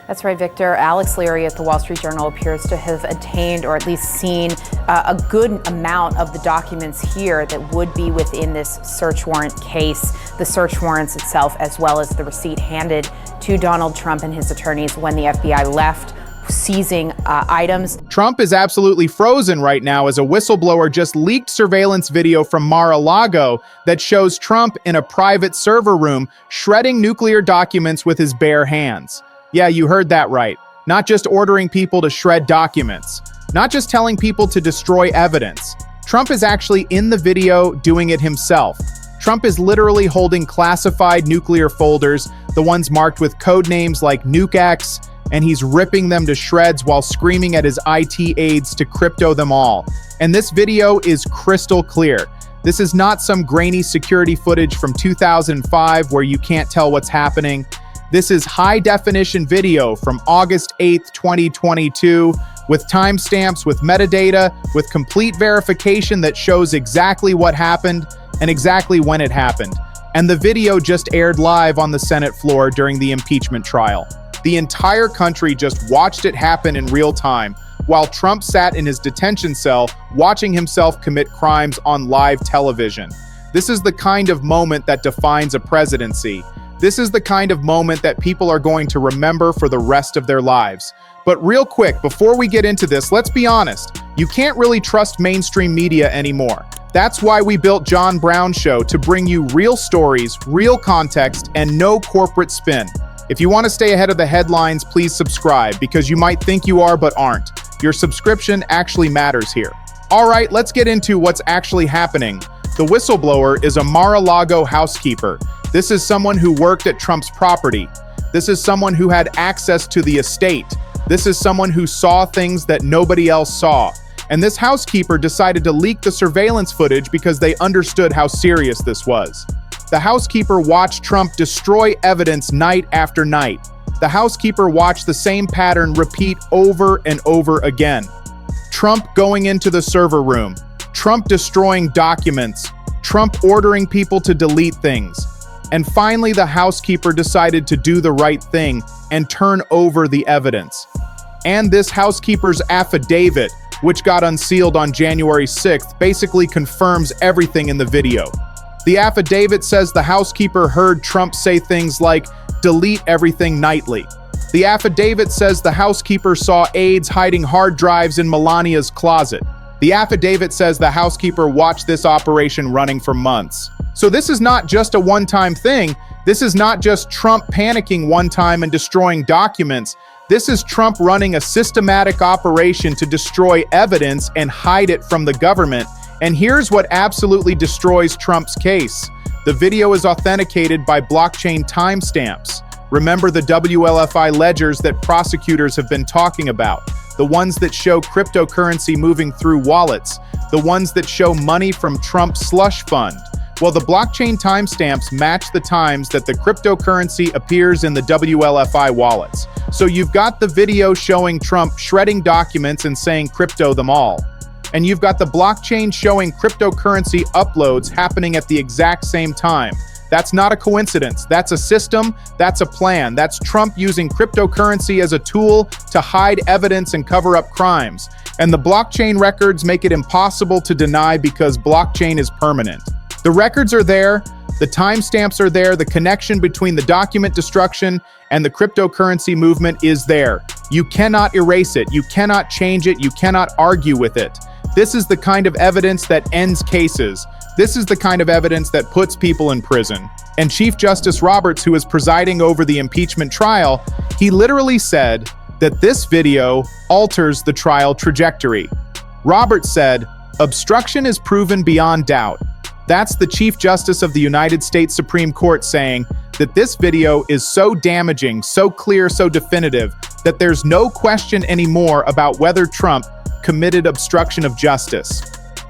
That's right, Victor. Alex Leary at the Wall Street Journal appears to have obtained or at least seen a good amount of the documents here that would be within this search warrant case. The search warrants itself, as well as the receipt handed to Donald Trump and his attorneys when the FBI left, seizing items. Trump is absolutely frozen right now as a whistleblower just leaked surveillance video from Mar-a-Lago that shows Trump in a private server room shredding nuclear documents with his bare hands. Yeah, you heard that right. Not just ordering people to shred documents, not just telling people to destroy evidence. Trump is actually in the video doing it himself. Trump is literally holding classified nuclear folders, the ones marked with code names like NukeX, and he's ripping them to shreds while screaming at his IT aides to crypto them all. And this video is crystal clear. This is not some grainy security footage from 2005 where you can't tell what's happening. This is high-definition video from August 8th, 2022, with timestamps, with metadata, with complete verification that shows exactly what happened and exactly when it happened. And the video just aired live on the Senate floor during the impeachment trial. The entire country just watched it happen in real time, while Trump sat in his detention cell watching himself commit crimes on live television. This is the kind of moment that defines a presidency. This is the kind of moment that people are going to remember for the rest of their lives. But real quick, before we get into this, let's be honest. You can't really trust mainstream media anymore. That's why we built John Brown's show, to bring you real stories, real context, and no corporate spin. If you want to stay ahead of the headlines, please subscribe, because you might think you are but aren't. Your subscription actually matters here. All right, let's get into what's actually happening. The whistleblower is a Mar-a-Lago housekeeper. This is someone who worked at Trump's property. This is someone who had access to the estate. This is someone who saw things that nobody else saw. And this housekeeper decided to leak the surveillance footage because they understood how serious this was. The housekeeper watched Trump destroy evidence night after night. The housekeeper watched the same pattern repeat over and over again. Trump going into the server room, Trump destroying documents, Trump ordering people to delete things. And finally, the housekeeper decided to do the right thing and turn over the evidence. And this housekeeper's affidavit, which got unsealed on January 6th, basically confirms everything in the video. The affidavit says the housekeeper heard Trump say things like, "delete everything nightly." The affidavit says the housekeeper saw aides hiding hard drives in Melania's closet. The affidavit says the housekeeper watched this operation running for months. So this is not just a one-time thing. This is not just Trump panicking one time and destroying documents. This is Trump running a systematic operation to destroy evidence and hide it from the government. And here's what absolutely destroys Trump's case. The video is authenticated by blockchain timestamps. Remember the WLFI ledgers that prosecutors have been talking about, the ones that show cryptocurrency moving through wallets, the ones that show money from Trump's slush fund. Well, the blockchain timestamps match the times that the cryptocurrency appears in the WLFI wallets. So you've got the video showing Trump shredding documents and saying crypto them all. And you've got the blockchain showing cryptocurrency uploads happening at the exact same time. That's not a coincidence. That's a system. That's a plan. That's Trump using cryptocurrency as a tool to hide evidence and cover up crimes. And the blockchain records make it impossible to deny because blockchain is permanent. The records are there, the timestamps are there, the connection between the document destruction and the cryptocurrency movement is there. You cannot erase it, you cannot change it, you cannot argue with it. This is the kind of evidence that ends cases. This is the kind of evidence that puts people in prison. And Chief Justice Roberts, who is presiding over the impeachment trial, he literally said that this video alters the trial trajectory. Roberts said, "Obstruction is proven beyond doubt." That's the Chief Justice of the United States Supreme Court saying that this video is so damaging, so clear, so definitive, that there's no question anymore about whether Trump committed obstruction of justice.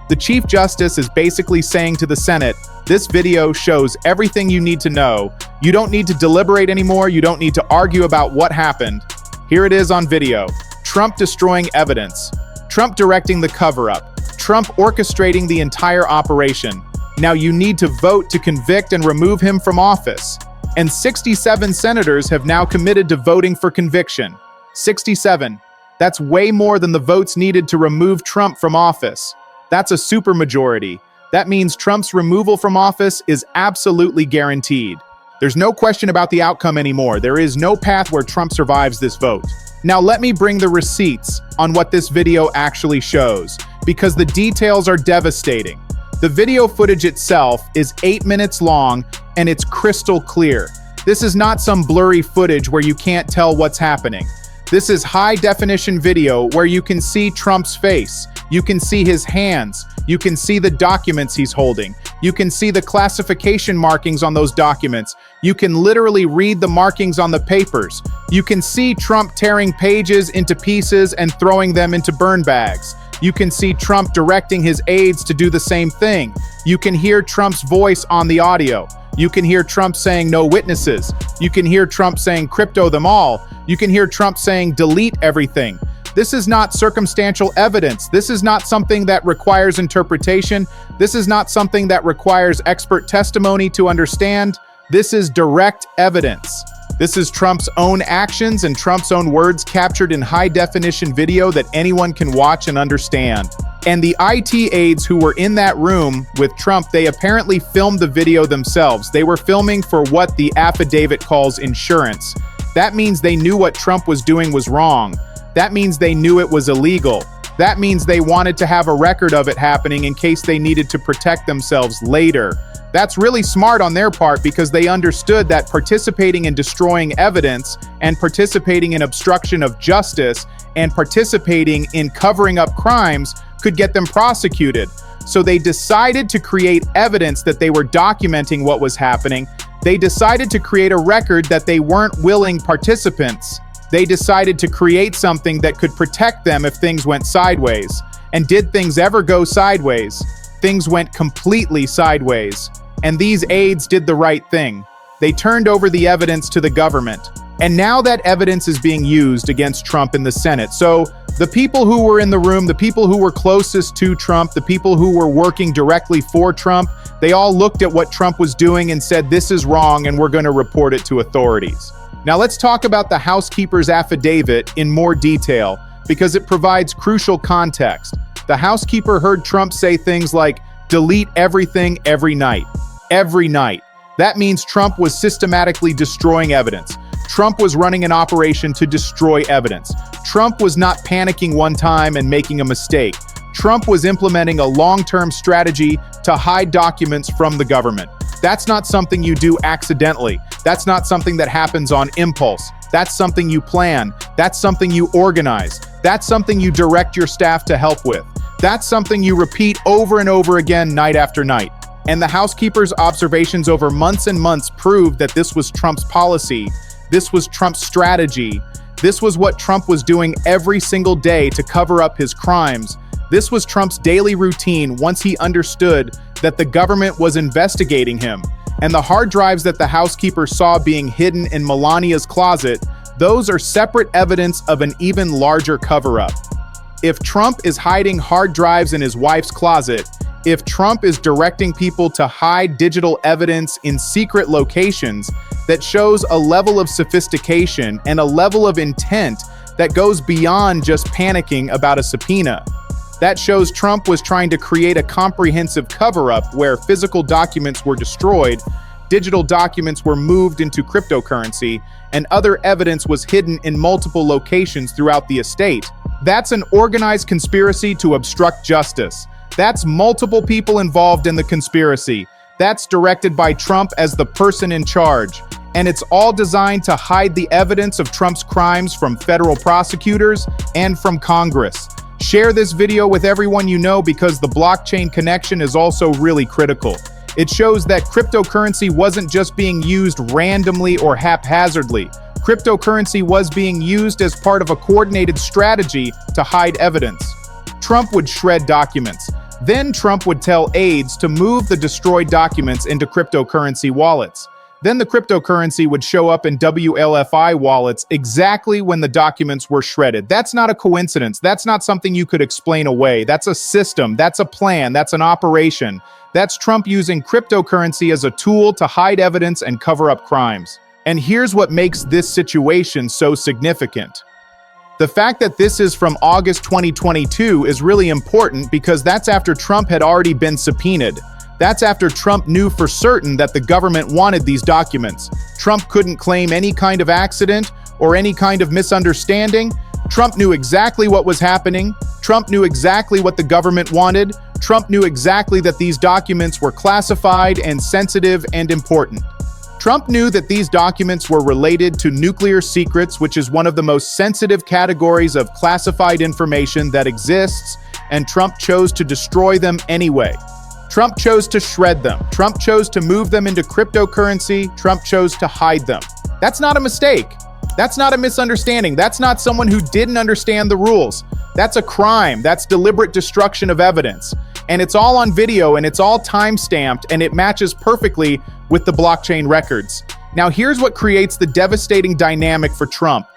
The Chief Justice is basically saying to the Senate, this video shows everything you need to know. You don't need to deliberate anymore. You don't need to argue about what happened. Here it is on video. Trump destroying evidence. Trump directing the cover-up. Trump orchestrating the entire operation. Now you need to vote to convict and remove him from office. and 67 senators have now committed to voting for conviction. 67. That's way more than the votes needed to remove Trump from office. That's a supermajority. That means Trump's removal from office is absolutely guaranteed. There's no question about the outcome anymore. There is no path where Trump survives this vote. Now let me bring the receipts on what this video actually shows, because the details are devastating. The video footage itself is 8 minutes long and it's crystal clear. This is not some blurry footage where you can't tell what's happening. This is high-definition video where you can see Trump's face, you can see his hands, you can see the documents he's holding, you can see the classification markings on those documents, you can literally read the markings on the papers, you can see Trump tearing pages into pieces and throwing them into burn bags. You can see Trump directing his aides to do the same thing. You can hear Trump's voice on the audio. You can hear Trump saying no witnesses. You can hear Trump saying crypto them all. You can hear Trump saying delete everything. This is not circumstantial evidence. This is not something that requires interpretation. This is not something that requires expert testimony to understand. This is direct evidence. This is Trump's own actions and Trump's own words captured in high-definition video that anyone can watch and understand. And the IT aides who were in that room with Trump, they apparently filmed the video themselves. They were filming for what the affidavit calls insurance. That means they knew what Trump was doing was wrong. That means they knew it was illegal. That means they wanted to have a record of it happening in case they needed to protect themselves later. That's really smart on their part because they understood that participating in destroying evidence and participating in obstruction of justice and participating in covering up crimes could get them prosecuted. So they decided to create evidence that they were documenting what was happening. They decided to create a record that they weren't willing participants. They decided to create something that could protect them if things went sideways. And did things ever go sideways? Things went completely sideways. And these aides did the right thing. They turned over the evidence to the government. And now that evidence is being used against Trump in the Senate. So the people who were in the room, the people who were closest to Trump, the people who were working directly for Trump, they all looked at what Trump was doing and said, this is wrong and we're going to report it to authorities. Now let's talk about the housekeeper's affidavit in more detail because it provides crucial context. The housekeeper heard Trump say things like, delete everything every night. Every night. That means Trump was systematically destroying evidence. Trump was running an operation to destroy evidence. Trump was not panicking one time and making a mistake. Trump was implementing a long-term strategy to hide documents from the government. That's not something you do accidentally. That's not something that happens on impulse. That's something you plan. That's something you organize. That's something you direct your staff to help with. That's something you repeat over and over again night after night. And the housekeeper's observations over months and months proved that this was Trump's policy. This was Trump's strategy. This was what Trump was doing every single day to cover up his crimes. This was Trump's daily routine once he understood that the government was investigating him. And the hard drives that the housekeeper saw being hidden in Melania's closet, those are separate evidence of an even larger cover-up. If Trump is hiding hard drives in his wife's closet, if Trump is directing people to hide digital evidence in secret locations, that shows a level of sophistication and a level of intent that goes beyond just panicking about a subpoena. That shows Trump was trying to create a comprehensive cover-up where physical documents were destroyed, digital documents were moved into cryptocurrency, and other evidence was hidden in multiple locations throughout the estate. That's an organized conspiracy to obstruct justice. That's multiple people involved in the conspiracy. That's directed by Trump as the person in charge. And it's all designed to hide the evidence of Trump's crimes from federal prosecutors and from Congress. Share this video with everyone you know because the blockchain connection is also really critical. It shows that cryptocurrency wasn't just being used randomly or haphazardly. Cryptocurrency was being used as part of a coordinated strategy to hide evidence. Trump would shred documents. Then Trump would tell aides to move the destroyed documents into cryptocurrency wallets. Then the cryptocurrency would show up in WLFI wallets exactly when the documents were shredded. That's not a coincidence. That's not something you could explain away. That's a system. That's a plan. That's an operation. That's Trump using cryptocurrency as a tool to hide evidence and cover up crimes. And here's what makes this situation so significant. The fact that this is from August 2022 is really important because that's after Trump had already been subpoenaed. That's after Trump knew for certain that the government wanted these documents. Trump couldn't claim any kind of accident or any kind of misunderstanding. Trump knew exactly what was happening. Trump knew exactly what the government wanted. Trump knew exactly that these documents were classified and sensitive and important. Trump knew that these documents were related to nuclear secrets, which is one of the most sensitive categories of classified information that exists, and Trump chose to destroy them anyway. Trump chose to shred them. Trump chose to move them into cryptocurrency. Trump chose to hide them. That's not a mistake. That's not a misunderstanding. That's not someone who didn't understand the rules. That's a crime. That's deliberate destruction of evidence. And it's all on video and it's all time-stamped and it matches perfectly with the blockchain records. Now here's what creates the devastating dynamic for Trump.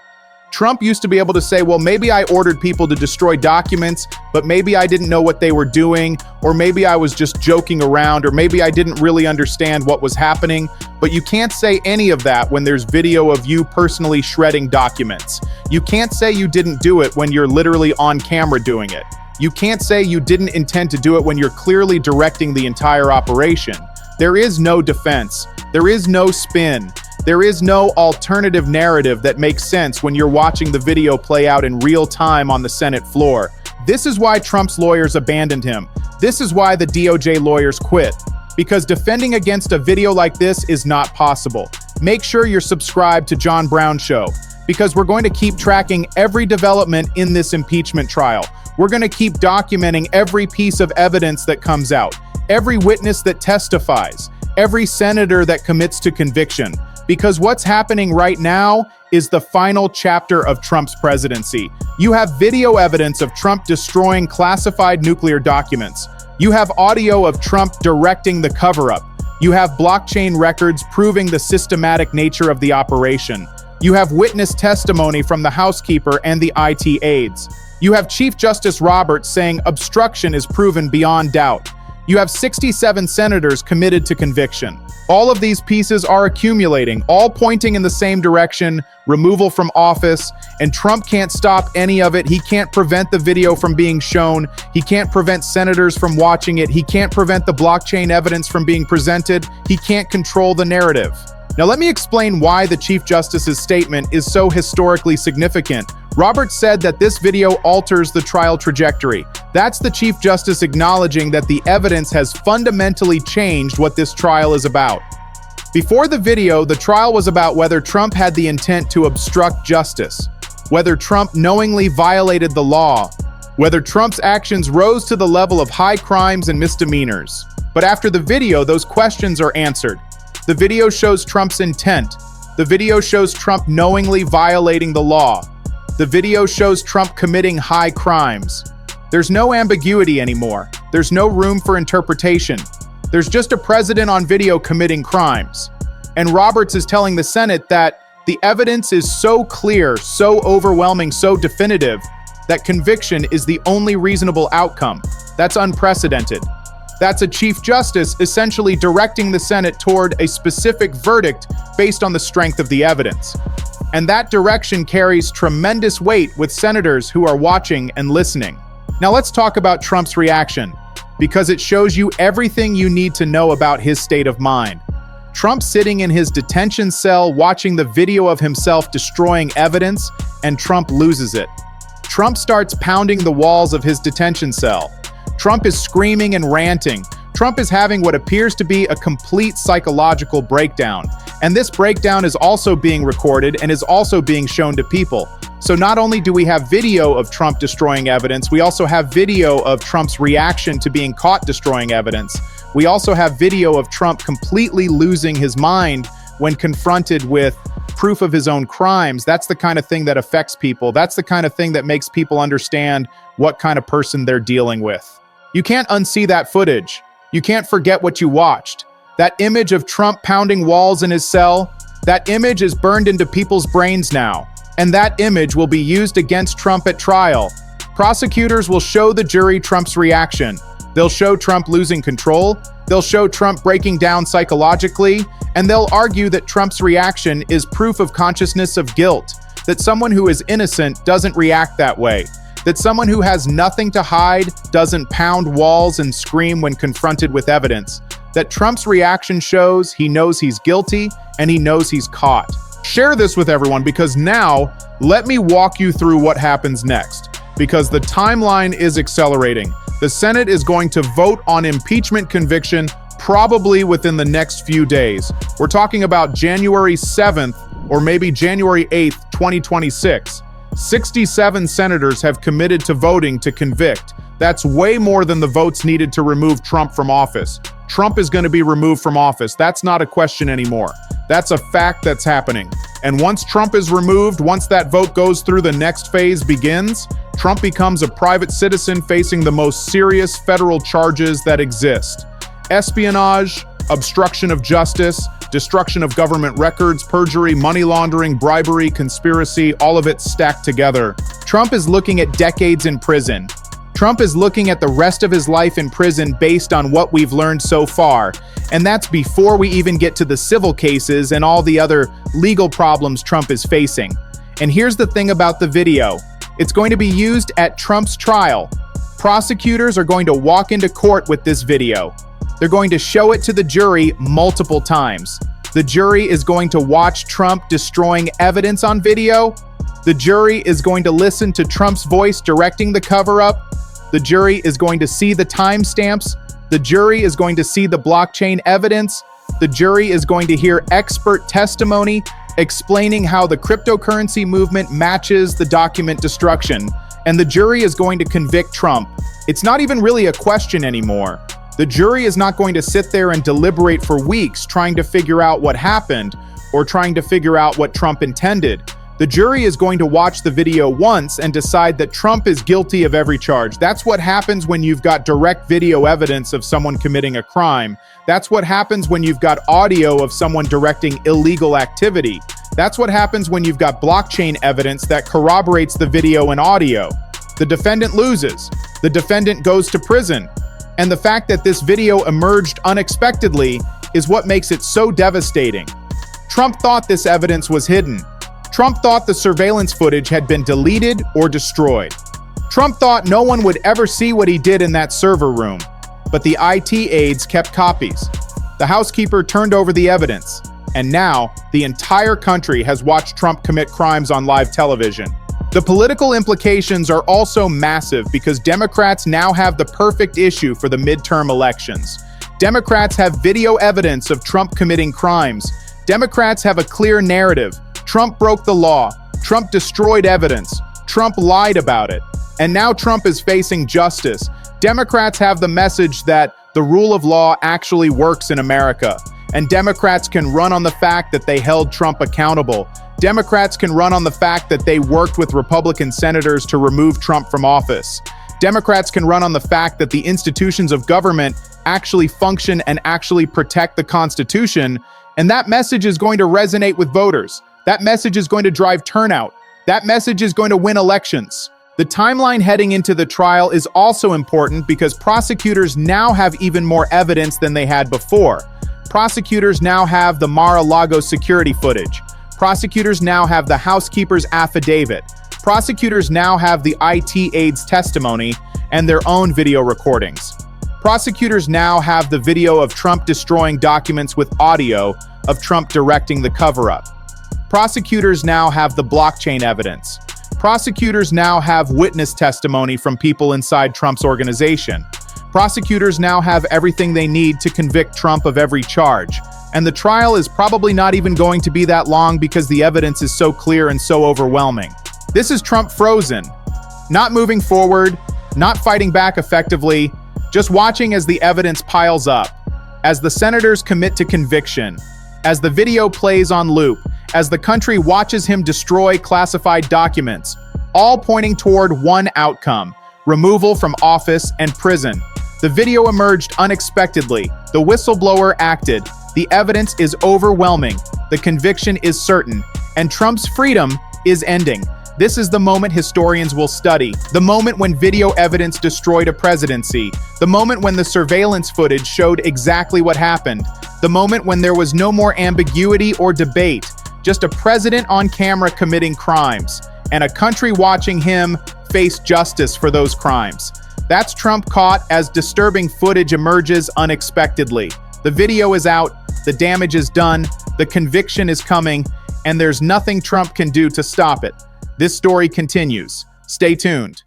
Trump used to be able to say, well, maybe I ordered people to destroy documents, but maybe I didn't know what they were doing, or maybe I was just joking around, or maybe I didn't really understand what was happening. But you can't say any of that when there's video of you personally shredding documents. You can't say you didn't do it when you're literally on camera doing it. You can't say you didn't intend to do it when you're clearly directing the entire operation. There is no defense. There is no spin. There is no alternative narrative that makes sense when you're watching the video play out in real time on the Senate floor. This is why Trump's lawyers abandoned him. This is why the DOJ lawyers quit. Because defending against a video like this is not possible. Make sure you're subscribed to John Brown Show, because we're going to keep tracking every development in this impeachment trial. We're going to keep documenting every piece of evidence that comes out, every witness that testifies, every senator that commits to conviction. Because what's happening right now is the final chapter of Trump's presidency. You have video evidence of Trump destroying classified nuclear documents. You have audio of Trump directing the cover-up. You have blockchain records proving the systematic nature of the operation. You have witness testimony from the housekeeper and the IT aides. You have Chief Justice Roberts saying obstruction is proven beyond doubt. You have 67 senators committed to conviction. All of these pieces are accumulating, all pointing in the same direction: removal from office, and Trump can't stop any of it. He can't prevent the video from being shown. He can't prevent senators from watching it. He can't prevent the blockchain evidence from being presented. He can't control the narrative. Now let me explain why the Chief Justice's statement is so historically significant. Roberts said that this video alters the trial trajectory. That's the Chief Justice acknowledging that the evidence has fundamentally changed what this trial is about. Before the video, the trial was about whether Trump had the intent to obstruct justice, whether Trump knowingly violated the law, whether Trump's actions rose to the level of high crimes and misdemeanors. But after the video, those questions are answered. The video shows Trump's intent. The video shows Trump knowingly violating the law. The video shows Trump committing high crimes. There's no ambiguity anymore. There's no room for interpretation. There's just a president on video committing crimes. And Roberts is telling the Senate that the evidence is so clear, so overwhelming, so definitive, that conviction is the only reasonable outcome. That's unprecedented. That's a Chief Justice essentially directing the Senate toward a specific verdict based on the strength of the evidence. And that direction carries tremendous weight with senators who are watching and listening. Now let's talk about Trump's reaction, because it shows you everything you need to know about his state of mind. Trump sitting in his detention cell watching the video of himself destroying evidence, and Trump loses it. Trump starts pounding the walls of his detention cell. Trump is screaming and ranting. Trump is having what appears to be a complete psychological breakdown. And this breakdown is also being recorded and is also being shown to people. So not only do we have video of Trump destroying evidence, we also have video of Trump's reaction to being caught destroying evidence. We also have video of Trump completely losing his mind when confronted with proof of his own crimes. That's the kind of thing that affects people. That's the kind of thing that makes people understand what kind of person they're dealing with. You can't unsee that footage. You can't forget what you watched. That image of Trump pounding walls in his cell, that image is burned into people's brains now. And that image will be used against Trump at trial. Prosecutors will show the jury Trump's reaction. They'll show Trump losing control, they'll show Trump breaking down psychologically, and they'll argue that Trump's reaction is proof of consciousness of guilt, that someone who is innocent doesn't react that way, that someone who has nothing to hide doesn't pound walls and scream when confronted with evidence, that Trump's reaction shows he knows he's guilty and he knows he's caught. Share this with everyone, because now let me walk you through what happens next, because the timeline is accelerating. The Senate is going to vote on impeachment conviction probably within the next few days. We're talking about January 7th or maybe January 8th, 2026. 67 senators have committed to voting to convict. That's way more than the votes needed to remove Trump from office. Trump is going to be removed from office. That's not a question anymore. That's a fact that's happening. And once Trump is removed, once that vote goes through, the next phase begins. Trump becomes a private citizen facing the most serious federal charges that exist: espionage, obstruction of justice, destruction of government records, perjury, money laundering, bribery, conspiracy, all of it stacked together. Trump is looking at decades in prison. Trump is looking at the rest of his life in prison based on what we've learned so far. And that's before we even get to the civil cases and all the other legal problems Trump is facing. And here's the thing about the video. It's going to be used at Trump's trial. Prosecutors are going to walk into court with this video. They're going to show it to the jury multiple times. The jury is going to watch Trump destroying evidence on video. The jury is going to listen to Trump's voice directing the cover-up. The jury is going to see the timestamps. The jury is going to see the blockchain evidence. The jury is going to hear expert testimony explaining how the cryptocurrency movement matches the document destruction. And the jury is going to convict Trump. It's not even really a question anymore. The jury is not going to sit there and deliberate for weeks trying to figure out what happened or trying to figure out what Trump intended. The jury is going to watch the video once and decide that Trump is guilty of every charge. That's what happens when you've got direct video evidence of someone committing a crime. That's what happens when you've got audio of someone directing illegal activity. That's what happens when you've got blockchain evidence that corroborates the video and audio. The defendant loses. The defendant goes to prison. And the fact that this video emerged unexpectedly is what makes it so devastating. Trump thought this evidence was hidden. Trump thought the surveillance footage had been deleted or destroyed. Trump thought no one would ever see what he did in that server room, but the IT aides kept copies. The housekeeper turned over the evidence, and now the entire country has watched Trump commit crimes on live television. The political implications are also massive because Democrats now have the perfect issue for the midterm elections. Democrats have video evidence of Trump committing crimes. Democrats have a clear narrative. Trump broke the law. Trump destroyed evidence. Trump lied about it. And now Trump is facing justice. Democrats have the message that the rule of law actually works in America. And Democrats can run on the fact that they held Trump accountable. Democrats can run on the fact that they worked with Republican senators to remove Trump from office. Democrats can run on the fact that the institutions of government actually function and actually protect the Constitution. And that message is going to resonate with voters. That message is going to drive turnout. That message is going to win elections. The timeline heading into the trial is also important because prosecutors now have even more evidence than they had before. Prosecutors now have the Mar-a-Lago security footage. Prosecutors now have the housekeeper's affidavit. Prosecutors now have the IT aide's testimony and their own video recordings. Prosecutors now have the video of Trump destroying documents with audio of Trump directing the cover-up. Prosecutors now have the blockchain evidence. Prosecutors now have witness testimony from people inside Trump's organization. Prosecutors now have everything they need to convict Trump of every charge. And the trial is probably not even going to be that long because the evidence is so clear and so overwhelming. This is Trump frozen, not moving forward, not fighting back effectively, just watching as the evidence piles up, as the senators commit to conviction, as the video plays on loop, as the country watches him destroy classified documents, all pointing toward one outcome: removal from office and prison. The video emerged unexpectedly. The whistleblower acted. The evidence is overwhelming. The conviction is certain. And Trump's freedom is ending. This is the moment historians will study. The moment when video evidence destroyed a presidency. The moment when the surveillance footage showed exactly what happened. The moment when there was no more ambiguity or debate. Just a president on camera committing crimes. And a country watching him face justice for those crimes. That's Trump caught as disturbing footage emerges unexpectedly. The video is out, the damage is done, the conviction is coming, and there's nothing Trump can do to stop it. This story continues. Stay tuned.